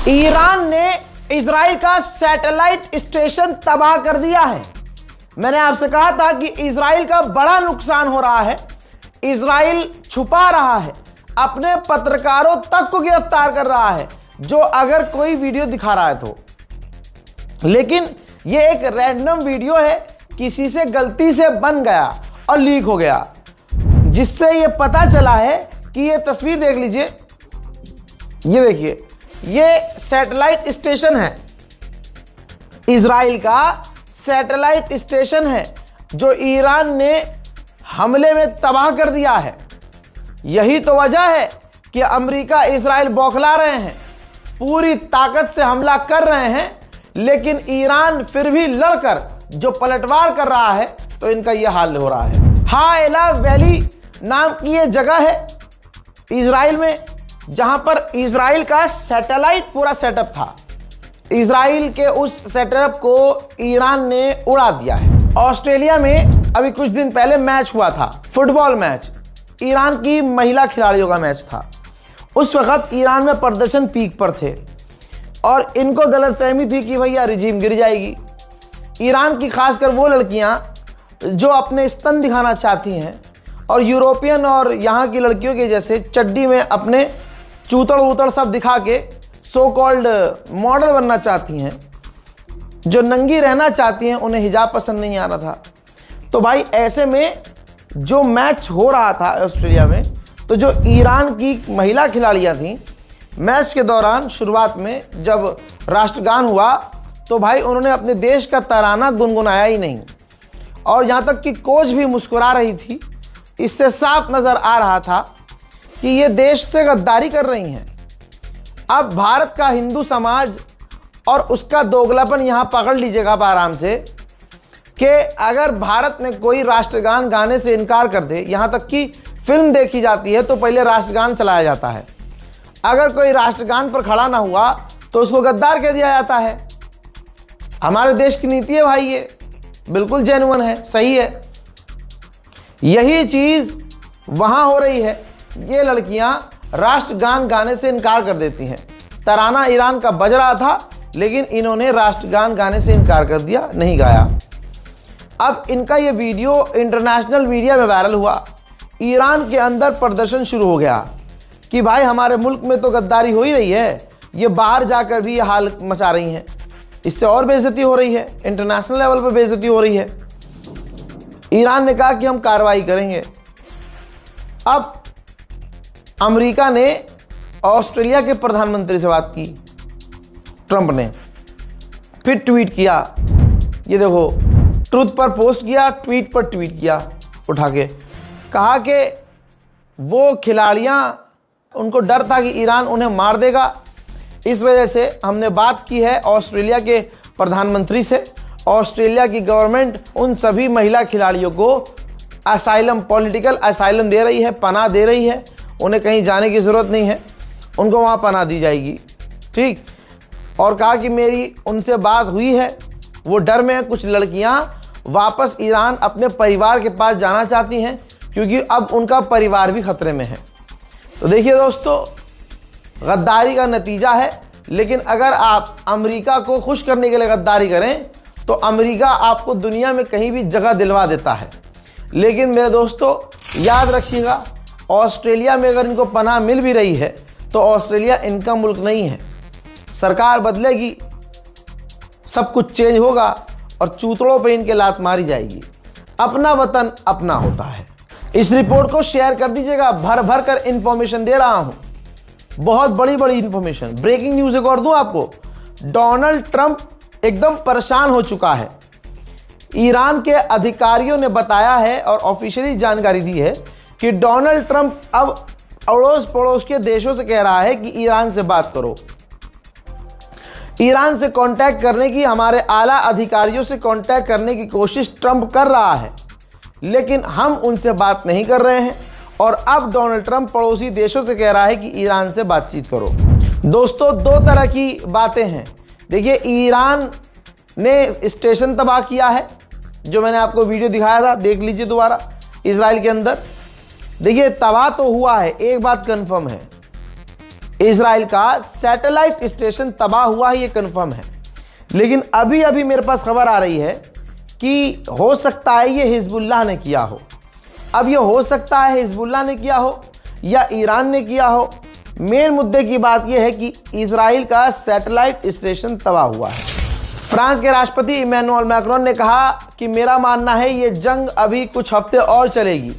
Iran ने Israel का satellite station तबाह कर दिया है। मैंने आपसे कहा था कि इजराइल का बड़ा नुकसान हो रहा है। इजराइल छुपा रहा है, अपने पत्रकारों तक को गिरफ्तार कर रहा है जो अगर कोई वीडियो दिखा रहा है तो। लेकिन यह एक रैंडम वीडियो है, किसी से गलती से बन गया और लीक हो गया, जिससे यह पता चला है कि यह तस्वीर देख लीजिए, ये देखिए, ये सैटेलाइट स्टेशन है, इजराइल का सैटेलाइट स्टेशन है जो ईरान ने हमले में तबाह कर दिया है। यही तो वजह है कि अमेरिका इजराइल बौखला रहे हैं, पूरी ताकत से हमला कर रहे हैं, लेकिन ईरान फिर भी लड़कर जो पलटवार कर रहा है तो इनका यह हाल हो रहा है। हाएला वैली नाम की यह जगह है इजराइल में, जहां पर इजराइल का सैटेलाइट पूरा सेटअप था। इजराइल के उस सेटअप को ईरान ने उड़ा दिया है। ऑस्ट्रेलिया में अभी कुछ दिन पहले मैच हुआ था, फुटबॉल मैच, ईरान की महिला खिलाड़ियों का मैच था। उस वक्त ईरान में प्रदर्शन पीक पर थे और इनको गलतफहमी थी कि भैया रिजीम गिर जाएगी। ईरान की खासकर वो लड़कियां जो अपने स्तन दिखाना चाहती हैं और यूरोपियन और यहाँ की लड़कियों के जैसे चड्डी में अपने चूतड़ उतड़ सब दिखा के सो कॉल्ड मॉडल बनना चाहती हैं, जो नंगी रहना चाहती हैं, उन्हें हिजाब पसंद नहीं आ रहा था। तो भाई ऐसे में जो मैच हो रहा था ऑस्ट्रेलिया में, तो जो ईरान की महिला खिलाड़ियां थीं, मैच के दौरान शुरुआत में जब राष्ट्रगान हुआ तो भाई उन्होंने अपने देश का तराना गुनगुनाया ही नहीं, और यहाँ तक कि कोच भी मुस्कुरा रही थी। इससे साफ नज़र आ रहा था कि ये देश से गद्दारी कर रही हैं। अब भारत का हिंदू समाज और उसका दोगलापन यहाँ पकड़ लीजिएगा आप आराम से, कि अगर भारत में कोई राष्ट्रगान गाने से इनकार कर दे, यहाँ तक कि फिल्म देखी जाती है तो पहले राष्ट्रगान चलाया जाता है, अगर कोई राष्ट्रगान पर खड़ा ना हुआ तो उसको गद्दार कह दिया जाता है। हमारे देश की नीति है भाई, ये बिल्कुल जेन्युइन है, सही है। यही चीज़ वहाँ हो रही है। ये लड़कियाँ राष्ट्रगान गाने से इनकार कर देती हैं। तराना ईरान का बज रहा था, लेकिन इन्होंने राष्ट्रगान गाने से इनकार कर दिया, नहीं गाया। अब इनका ये वीडियो इंटरनेशनल मीडिया में वायरल हुआ। ईरान के अंदर प्रदर्शन शुरू हो गया कि भाई हमारे मुल्क में तो गद्दारी हो ही रही है, ये बाहर जाकर भी ये हाल मचा रही हैं, इससे और बेइज्जती हो रही है, इंटरनेशनल लेवल पर बेइज्जती हो रही है। ईरान ने कहा कि हम कार्रवाई करेंगे। अब अमेरिका ने ऑस्ट्रेलिया के प्रधानमंत्री से बात की, ट्रंप ने फिर ट्वीट किया, ये देखो, ट्रूथ पर पोस्ट किया, ट्वीट पर ट्वीट किया, उठा के कहा कि वो खिलाड़ियां, उनको डर था कि ईरान उन्हें मार देगा, इस वजह से हमने बात की है ऑस्ट्रेलिया के प्रधानमंत्री से। ऑस्ट्रेलिया की गवर्नमेंट उन सभी महिला खिलाड़ियों को असाइलम, पॉलिटिकल असाइलम दे रही है, पनाह दे रही है, उन्हें कहीं जाने की ज़रूरत नहीं है, उनको वहाँ पनाह दी जाएगी, ठीक। और कहा कि मेरी उनसे बात हुई है, वो डर में है, कुछ लड़कियाँ वापस ईरान अपने परिवार के पास जाना चाहती हैं क्योंकि अब उनका परिवार भी खतरे में है। तो देखिए दोस्तों, गद्दारी का नतीजा है। लेकिन अगर आप अमेरिका को खुश करने के लिए गद्दारी करें तो अमेरिका आपको दुनिया में कहीं भी जगह दिलवा देता है। लेकिन मेरे दोस्तों याद रखिएगा, ऑस्ट्रेलिया में अगर इनको पनाह मिल भी रही है तो ऑस्ट्रेलिया इनका मुल्क नहीं है। सरकार बदलेगी, सब कुछ चेंज होगा और चूतड़ों पे इनके लात मारी जाएगी। अपना वतन अपना होता है। इस रिपोर्ट को शेयर कर दीजिएगा, भर भर कर इंफॉर्मेशन दे रहा हूं, बहुत बड़ी बड़ी इंफॉर्मेशन। ब्रेकिंग न्यूज़ एक और दूं आपको, डोनाल्ड ट्रंप एकदम परेशान हो चुका है। ईरान के अधिकारियों ने बताया है और ऑफिशियली जानकारी दी है कि डोनाल्ड ट्रंप अब अड़ोस पड़ोस के देशों से कह रहा है कि ईरान से बात करो। ईरान से कांटेक्ट करने की, हमारे आला अधिकारियों से कांटेक्ट करने की कोशिश ट्रंप कर रहा है, लेकिन हम उनसे बात नहीं कर रहे हैं। और अब डोनाल्ड ट्रंप पड़ोसी देशों से कह रहा है कि ईरान से बातचीत करो। दोस्तों, दो तरह की बातें हैं। देखिए, ईरान ने स्टेशन तबाह किया है, जो मैंने आपको वीडियो दिखाया था, देख लीजिए दोबारा, इजराइल के अंदर। देखिए, तबाह तो हुआ है, एक बात कंफर्म है, इजराइल का सैटेलाइट स्टेशन तबाह हुआ है, ये कंफर्म है। लेकिन अभी अभी मेरे पास खबर आ रही है कि हो सकता है ये हिजबुल्लाह ने किया हो। अब ये हो सकता है हिजबुल्लाह ने किया हो या ईरान ने किया हो। मेन मुद्दे की बात यह है कि इजराइल का सैटेलाइट स्टेशन तबाह हुआ है। फ्रांस के राष्ट्रपति इमैनुअल मैक्रोन ने कहा कि मेरा मानना है ये जंग अभी कुछ हफ्ते और चलेगी।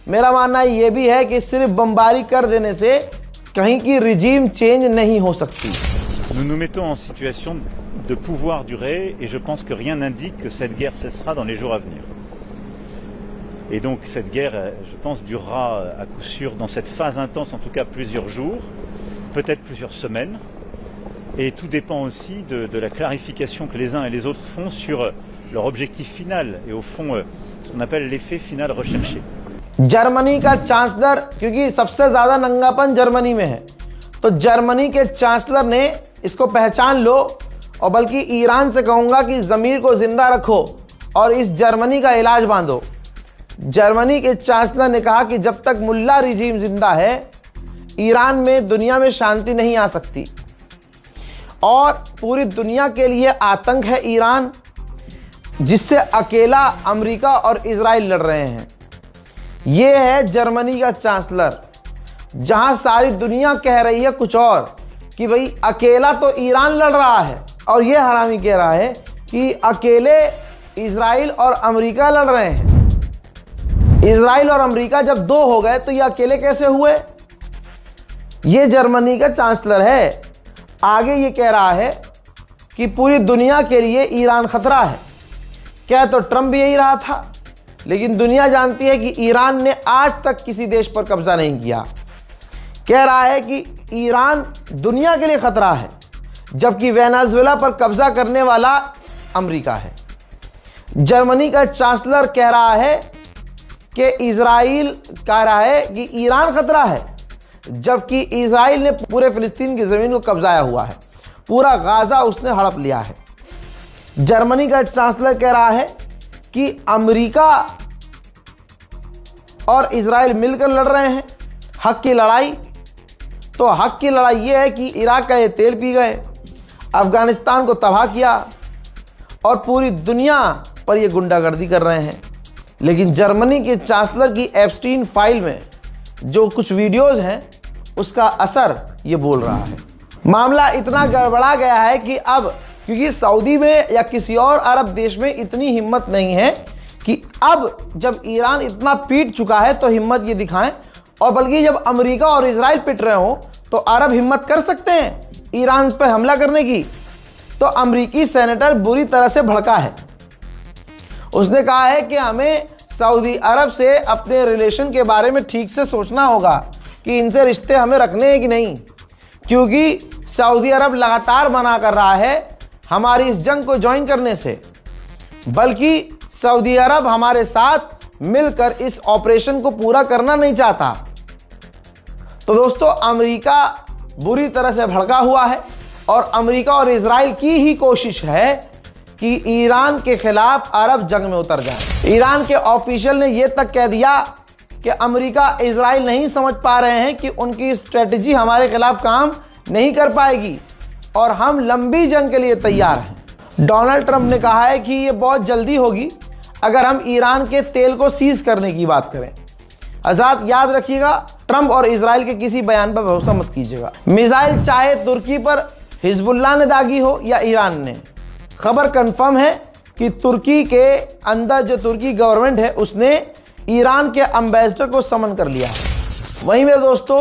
मेरा मानना ये भी है कि सिर्फ बमबारी कर देने से कहीं की रिजीम चेंज नहीं हो सकती। Nous nous mettons en situation de pouvoir durer et je pense que rien n'indique que cette guerre cessera dans les jours à venir. Et donc cette guerre, je pense, durera à coup sûr dans cette phase intense, en tout cas plusieurs jours, peut-être plusieurs semaines. Et tout dépend aussi de la clarification que les uns et les autres font sur leur objectif final et au fond ce qu'on appelle l'effet final recherché. Germany का chancellor, क्योंकि सबसे ज्यादा नंगापन Germany में है, तो Germany के chancellor ने इसको पहचान लो और बल्कि ईरान से कहूंगा कि जमीर को जिंदा रखो और इस जर्मनी का इलाज बांधो। जर्मनी के चांसलर ने कहा कि जब तक मुल्ला रिजीम जिंदा है ईरान में दुनिया में शांति नहीं आ सकती और पूरी दुनिया के लिए आतंक है ईरान, जिससे अकेला अमेरिका और इजराइल लड़ रहे हैं। ये है जर्मनी का चांसलर, जहां सारी दुनिया कह रही है कुछ और कि भाई अकेला तो ईरान लड़ रहा है और ये हरामी कह रहा है कि अकेले इजराइल और अमेरिका लड़ रहे हैं। इजराइल और अमेरिका जब दो हो गए तो ये अकेले कैसे हुए? ये जर्मनी का चांसलर है। आगे ये कह रहा है कि पूरी दुनिया के लिए ईरान खतरा है। क्या तो ट्रंप भी यही रहा था, लेकिन दुनिया जानती है कि ईरान ने आज तक किसी देश पर कब्जा नहीं किया। कह रहा है कि ईरान दुनिया के लिए खतरा है, जबकि वेनेजुएला पर कब्जा करने वाला अमेरिका है। जर्मनी का चांसलर कह रहा है कि इजराइल कह रहा है कि ईरान खतरा है, जबकि इजराइल ने पूरे फिलिस्तीन की जमीन को कब्जाया हुआ है। पूरा गाजा उसने हड़प लिया है। जर्मनी का चांसलर कह रहा है कि अमेरिका और इजराइल मिलकर लड़ रहे हैं हक की लड़ाई। तो हक की लड़ाई ये है कि इराक का ये तेल पी गए, अफगानिस्तान को तबाह किया और पूरी दुनिया पर ये गुंडागर्दी कर रहे हैं। लेकिन जर्मनी के चांसलर की एप्स्टीन फाइल में जो कुछ वीडियोस हैं उसका असर ये बोल रहा है। मामला इतना गड़बड़ा गया है कि अब क्योंकि सऊदी में या किसी और अरब देश में इतनी हिम्मत नहीं है कि अब जब ईरान इतना पीट चुका है तो हिम्मत ये दिखाएं, और बल्कि जब अमेरिका और इजराइल पिट रहे हो तो अरब हिम्मत कर सकते हैं ईरान पर हमला करने की। तो अमेरिकी सेनेटर बुरी तरह से भड़का है। उसने कहा है कि हमें सऊदी अरब से अपने रिलेशन के बारे में ठीक से सोचना होगा कि इनसे रिश्ते हमें रखने हैं कि नहीं, क्योंकि सऊदी अरब लगातार मना कर रहा है हमारी इस जंग को ज्वाइन करने से, बल्कि सऊदी अरब हमारे साथ मिलकर इस ऑपरेशन को पूरा करना नहीं चाहता। तो दोस्तों, अमेरिका बुरी तरह से भड़का हुआ है और अमेरिका और इजराइल की ही कोशिश है कि ईरान के खिलाफ अरब जंग में उतर जाए। ईरान के ऑफिशियल ने यह तक कह दिया कि अमेरिका इजराइल नहीं समझ पा रहे हैं कि उनकी स्ट्रेटजी हमारे खिलाफ काम नहीं कर पाएगी और हम लंबी जंग के लिए तैयार हैं। डोनाल्ड ट्रंप ने कहा है कि यह बहुत जल्दी होगी अगर हम ईरान के तेल को सीज करने की बात करें। हज़रात याद रखिएगा, ट्रंप और इजराइल के किसी बयान पर भरोसा मत कीजिएगा। मिसाइल चाहे तुर्की पर हिजबुल्लाह ने दागी हो या ईरान ने, खबर कंफर्म है कि तुर्की के अंदर जो तुर्की गवर्नमेंट है उसने ईरान के एम्बेसडर को समन कर लिया है। वहीं में दोस्तों,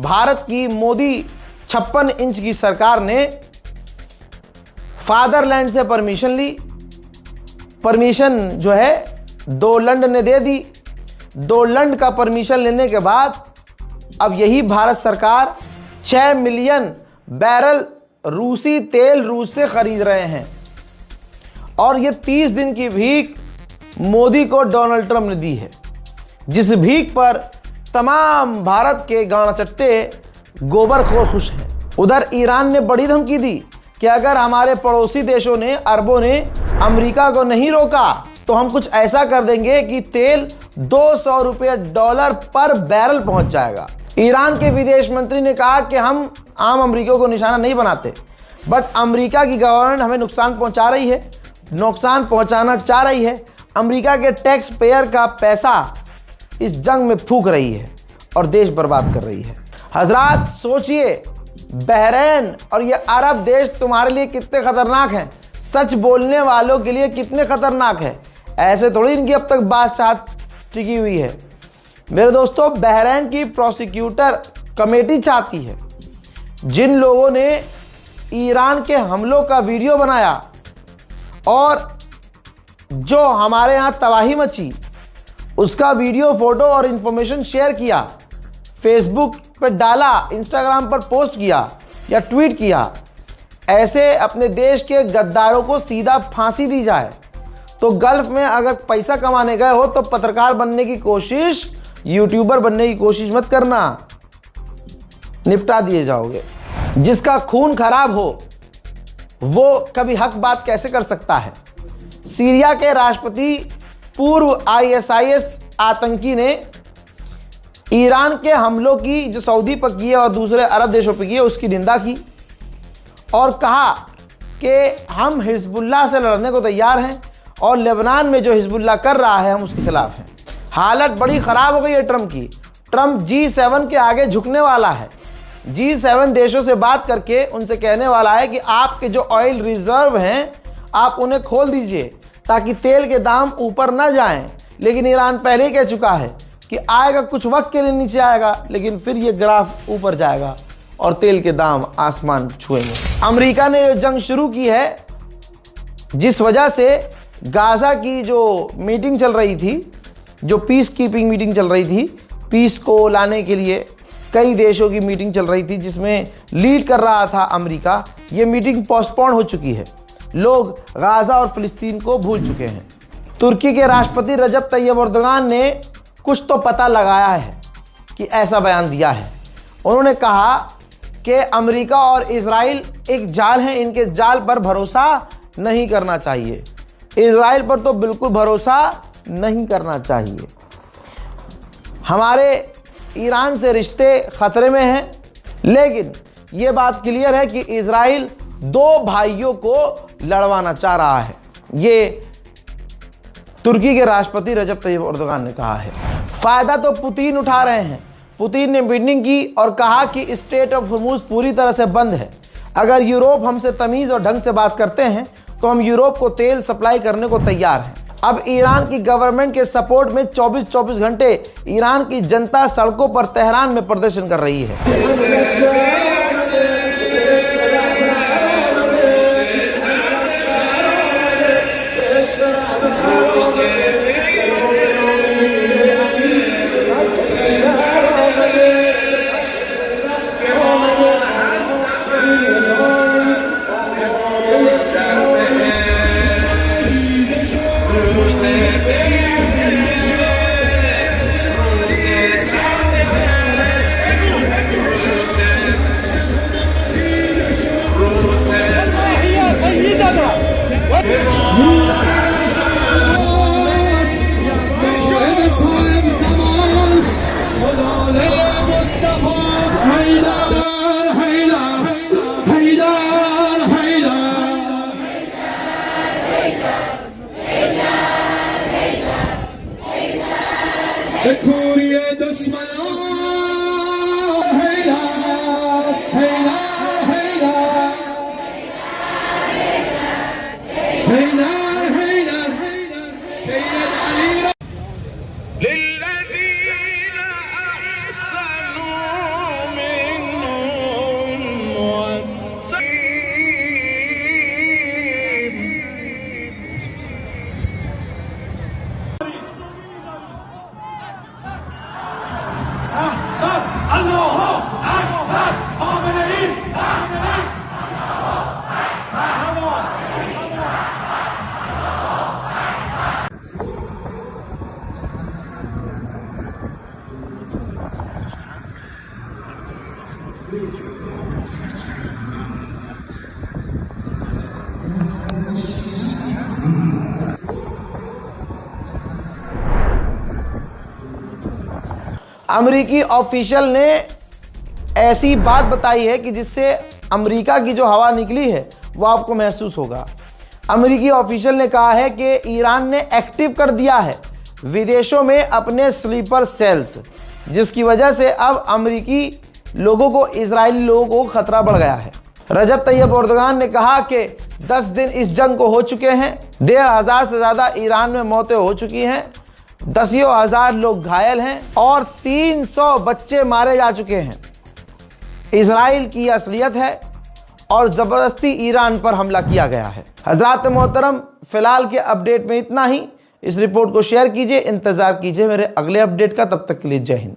भारत की मोदी 56 इंच की सरकार ने फादरलैंड से परमिशन ली। परमिशन जो है डोलैंड ने दे दी। डोलैंड का परमिशन लेने के बाद अब यही भारत सरकार 6 मिलियन बैरल रूसी तेल रूस से खरीद रहे हैं और ये 30 दिन की भीख मोदी को डोनाल्ड ट्रंप ने दी है, जिस भीख पर तमाम भारत के गानाचट्टे गोबरखोर खुश हैं। उधर ईरान ने बड़ी धमकी दी कि अगर हमारे पड़ोसी देशों ने, अरबों ने अमेरिका को नहीं रोका तो हम कुछ ऐसा कर देंगे कि तेल $200 पर बैरल पहुंच जाएगा। ईरान के विदेश मंत्री ने कहा कि हम आम अमरीकियों को निशाना नहीं बनाते, बट अमेरिका की गवर्नमेंट हमें नुकसान पहुंचा रही है, नुकसान पहुंचाना चाह रही है। अमेरिका के टैक्स पेयर का पैसा इस जंग में फूंक रही है और देश बर्बाद कर रही है। हजरात सोचिए, बहरीन और ये अरब देश तुम्हारे लिए कितने खतरनाक हैं, सच बोलने वालों के लिए कितने खतरनाक है। ऐसे थोड़ी इनकी अब तक बातचीत टिकी हुई है। मेरे दोस्तों, बहरीन की प्रोसिक्यूटर कमेटी चाहती है जिन लोगों ने ईरान के हमलों का वीडियो बनाया और जो हमारे यहाँ तबाही मची उसका वीडियो, फोटो और इंफॉर्मेशन शेयर किया, फेसबुक पर डाला, इंस्टाग्राम पर पोस्ट किया या ट्वीट किया, ऐसे अपने देश के गद्दारों को सीधा फांसी दी जाए। तो गल्फ में अगर पैसा कमाने गए हो तो पत्रकार बनने की कोशिश, यूट्यूबर बनने की कोशिश मत करना, निपटा दिए जाओगे। जिसका खून खराब हो वो कभी हक बात कैसे कर सकता है। सीरिया के राष्ट्रपति पूर्व ISIS आतंकी ने ईरान के हमलों की जो सऊदी पर किए और दूसरे अरब देशों पर किए उसकी निंदा की और कहा कि हम हिजबुल्लाह से लड़ने को तैयार हैं और लेबनान में जो हिजबुल्लाह कर रहा है हम उसके खिलाफ हैं। हालत बड़ी ख़राब हो गई है ट्रंप की। ट्रंप G7 के आगे झुकने वाला है। G7 देशों से बात करके उनसे कहने वाला है कि आपके जो ऑयल रिजर्व हैं आप उन्हें खोल दीजिए ताकि तेल के दाम ऊपर ना जाएं। लेकिन ईरान पहले ही कह चुका है कि आएगा, कुछ वक्त के लिए नीचे आएगा, लेकिन फिर ये ग्राफ ऊपर जाएगा और तेल के दाम आसमान छुएंगे। अमेरिका ने जो जंग शुरू की है, जिस वजह से गाजा की जो मीटिंग चल रही थी, जो पीस कीपिंग मीटिंग चल रही थी, पीस को लाने के लिए कई देशों की मीटिंग चल रही थी जिसमें लीड कर रहा था अमेरिका, ये मीटिंग पोस्टपोन हो चुकी है। लोग गाजा और फिलिस्तीन को भूल चुके हैं। तुर्की के राष्ट्रपति रजब तैयब एर्दोगान ने कुछ तो पता लगाया है कि ऐसा बयान दिया है। उन्होंने कहा कि अमेरिका और इजराइल एक जाल है, इनके जाल पर भरोसा नहीं करना चाहिए। इजराइल पर तो बिल्कुल भरोसा नहीं करना चाहिए। हमारे ईरान से रिश्ते खतरे में हैं, लेकिन ये बात क्लियर है कि इजराइल दो भाइयों को लड़वाना चाह रहा है। ये तुर्की के राष्ट्रपति रजब तैयब एर्दोगान ने कहा है। फायदा तो पुतिन उठा रहे हैं। पुतिन ने मीटिंग की और कहा कि स्ट्रेट ऑफ हॉर्मुज़ पूरी तरह से बंद है। अगर यूरोप हमसे तमीज़ और ढंग से बात करते हैं तो हम यूरोप को तेल सप्लाई करने को तैयार हैं। अब ईरान की गवर्नमेंट के सपोर्ट में 24-24 घंटे ईरान की जनता सड़कों पर तेहरान में प्रदर्शन कर रही है। अमेरिकी ऑफिशियल ने ऐसी बात बताई है कि जिससे अमेरिका की जो हवा निकली है वो आपको महसूस होगा। अमेरिकी ऑफिशियल ने कहा है कि ईरान ने एक्टिव कर दिया है विदेशों में अपने स्लीपर सेल्स, जिसकी वजह से अब अमेरिकी लोगों को, इजरायली लोगों को खतरा बढ़ गया है। रजब तैयब एर्दोगान ने कहा कि 10 दिन इस जंग को हो चुके हैं, 1,500 से ज़्यादा ईरान में मौतें हो चुकी हैं, 10,000 लोग घायल हैं और 300 बच्चे मारे जा चुके हैं। इजराइल की असलियत है और ज़बरदस्ती ईरान पर हमला किया गया है। हज़रात मोहतरम, फ़िलहाल के अपडेट में इतना ही। इस रिपोर्ट को शेयर कीजिए, इंतज़ार कीजिए मेरे अगले अपडेट का। तब तक के लिए जय हिंद।